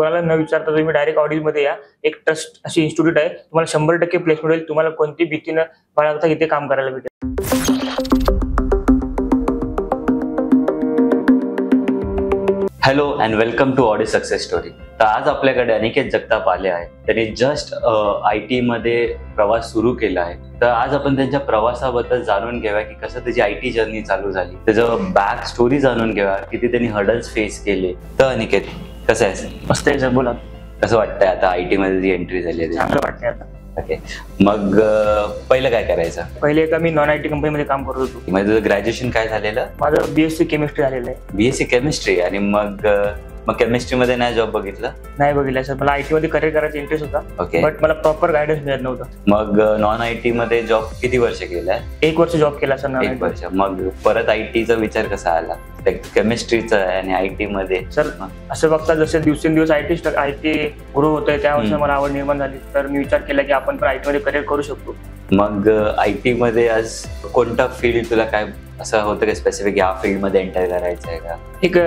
कोणाला न विचारता तुम्ही डायरेक्ट ऑडिओमध्ये या. एक ट्रस्ट अशी इन्स्टिट्यूट आहे, तुम्हाला 100% प्लेसमेंट होईल. तुम्हाला कोणती भीती न बाळगता इथे काम करायला भेटेल. Hello and welcome to Audi success story. तर आज आपल्याकडे अनिकेत जगताप आले आहे. त्यांनी जस्ट IT मध्ये प्रवास सुरू केला आहे. तर आज आपण त्यांच्या प्रवासाबद्दल जाणून घेऊया की कसं त्याची IT जर्नी चालू झाली, त्याचं बॅक स्टोरी जाणून घेऊया, किती त्यांनी हर्डल्स फेस केले. तर अनिकेत कसं आहे? मस्त आहे सर, बोला. कसं वाटतंय आता IT मध्ये जी एंट्री झाली आहे? चांगलं वाटतंय आता. ओके, मग पहिलं काय करायचं? पहिले एका मी नॉन IT कंपनीमध्ये काम करत होतो. म्हणजे तुझं ग्रॅज्युएशन काय झालेलं? माझं BSc केमिस्ट्री झालेलं आहे. BSc chemistry. आणि मग केमिस्ट्री मध्ये नाही जॉब बघितला? नाही बघितला सर. मला IT मध्ये करिअर करायचा इंटरेस्ट होता. ओके, बट मला प्रॉपर गायडन्स मिळत नव्हता. मग नॉन IT मध्ये जॉब किती वर्ष केलाय? 1 वर्ष जॉब केला सर. 1 वर्ष. मग परत IT चा विचार कसा आला? केमिस्ट्रीचा आणि IT मध्ये सर असं बघता जसे दिवसेंदिवस IT ग्रो होतोय, त्यावेळेस मला आवड निर्माण झाली. तर मी विचार केला की आपण पण IT मध्ये करिअर करू शकतो. मग IT मध्ये आज कोणता फील्ड तुला काय असं होतं की स्पेसिफिक या फील्ड मध्ये एंटर करायचं आहे का? एक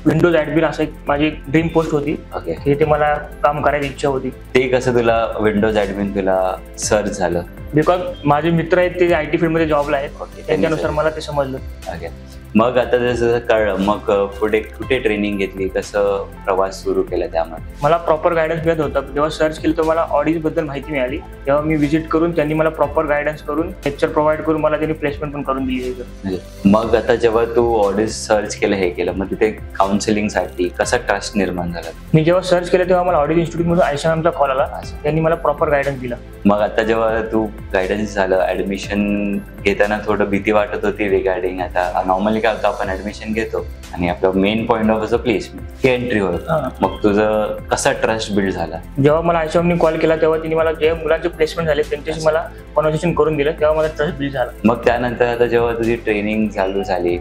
विंडोज ऍडमिन असं एक माझी ड्रीम पोस्ट होती. ओके, की ते मला काम करायची इच्छा होती. ते कसं तुला विंडोज ऍडमिन तुला सर्च झालं? बिकॉज माझे मित्र आहेत ते IT फील्ड मध्ये जॉबला आहेत. त्यांच्यानुसार मला ते समजलं. ओके, मग आता जसं कळलं, मग पुढे कुठे ट्रेनिंग घेतली, कसं प्रवास सुरू केला त्यामध्ये? मला प्रॉपर गायडन्स मिळत होता. जेव्हा सर्च केलं तर मला ऑडिओ बद्दल माहिती मिळाली. तेव्हा मी व्हिजिट करून त्यांनी मला प्रॉपर गायडन्स करून लेक्चर प्रोव्हाइड करून मला त्यांनी प्लेसमेंट पण करून दिली. मग आता जेव्हा तू ऑडिओ सर्च केलं, हे केलं, मग तिथे काउन्सिलिंगसाठी कसा ट्रस्ट निर्माण झाला? मी जेव्हा सर्च केलं तेव्हा मला ऑडिओ इन्स्टिट्यूट मधून आयशा मॅमचा कॉल आला. त्यांनी मला प्रॉपर गायडन्स दिला. मग आता जेव्हा तू गायडन्स झालं, ऍडमिशन घेताना थोडं भीती वाटत होती रिगार्डिंग, आता नॉर्मली काय होतं आपण ऍडमिशन घेतो आणि आपलं main point of placement he entry होतं. मग तुझं कसा ट्रस्ट बिल्ड झाला? जेव्हा मला आयशा मॅमनी कॉल केला तेव्हा तिने मला जे मुलांचे प्लेसमेंट झाले त्यांच्याशी मला कॉन्व्हर्सेशन करून दिलं, तेव्हा मला ट्रस्ट बिल्ड झाला. मग त्यानंतर आता जेव्हा तुझी ट्रेनिंग चालू झाली,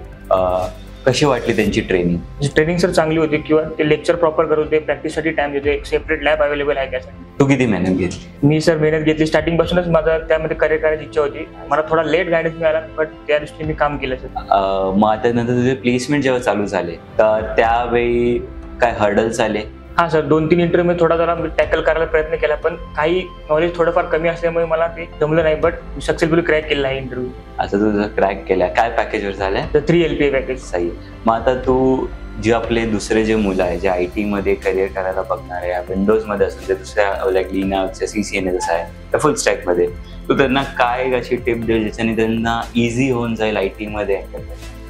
कशी वाटली त्यांची ट्रेनिंग? ट्रेनिंग सर चांगली होती. किंवा ते लेक्चर प्रॉपर करत होते, प्रॅक्टिससाठी टाइम देते, एक सेपरेट लॅब अवेलेबल आहे त्यासाठी. तू किती मेहनत घेतली? मी सर मेहनत घेतली. स्टार्टिंग पासूनच माझा त्यामध्ये करिअर करायची इच्छा होती. मला थोडा लेट गायडन्स मिळाला, बट त्या दृष्टीने मी काम केलं सर. मग आता नंतर तुझे प्लेसमेंट जेव्हा चालू झाले तर त्यावेळी काय हर्डल्स आले? हा सर, 2-3 इंटरव्ह्यू थोडा जरा टॅकल करायला प्रयत्न केला, पण काही नॉलेज थोडंफार कमी असल्यामुळे मला ते जमलं नाही. बट सक्सेसफुली क्रॅक केला आहे इंटरव्ह्यू. आता तुझं क्रॅक केला, काय पॅकेजवर झालंय? तर 3 LPA पॅकेज. सही. मग आता तू जे आपले दुसरे जे मुलं आहे जे IT मध्ये करिअर करायला बघणार आहे, विंडोज मध्ये असेल, ते दुसऱ्या लाईक लिनक्स CCNA जसं आहे त्या फुल स्टॅक मध्ये, तू त्यांना काय अशी टिप देईल ज्याच्याने त्यांना इझी होऊन जाईल IT मध्ये?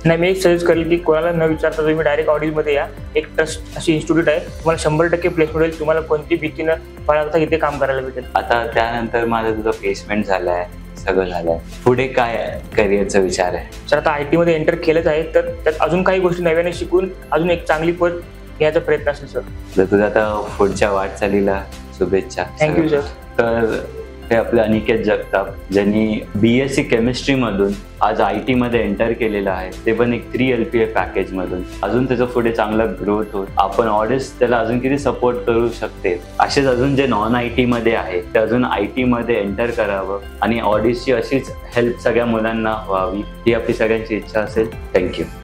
नाही, मी एक सजेस्ट करेल की कोणाला न विचारता तुम्ही डायरेक्ट ऑडिओमध्ये या. एक ट्रस्ट अशी इन्स्टिट्यूट आहे, तुम्हाला 100% प्लेसमेंट होईल. तुम्हाला कोणती भीती न बाळगता इथे काम करायला भेटेल. आता त्यानंतर माझं तुझं प्लेसमेंट झालंय, सगळं झालंय, पुढे काय करिअरचा विचार आहे? सर आता IT मध्ये एंटर केलंच आहे, तर त्यात अजून काही गोष्टी नव्याने शिकून अजून एक चांगली पद घ्यायचा प्रयत्न असेल सर. तर तुझ्या आता पुढच्या वाटचालीला शुभेच्छा. Thank you sir. तर हे आपले अनिकेत जगताप, ज्यांनी BSc केमिस्ट्री मधून आज IT मध्ये एंटर केलेलं आहे, ते पण एक 3 LPA पॅकेज मधून. अजून त्याचं पुढे चांगला ग्रोथ होत, आपण ऑडियन्स त्याला अजून किती सपोर्ट करू शकते. असेच अजून जे नॉन IT मध्ये आहे ते अजून IT मध्ये एंटर करावं आणि ऑडियन्सची अशीच हेल्प सगळ्या मुलांना व्हावी, ही आपली सगळ्यांची इच्छा असेल. थँक्यू.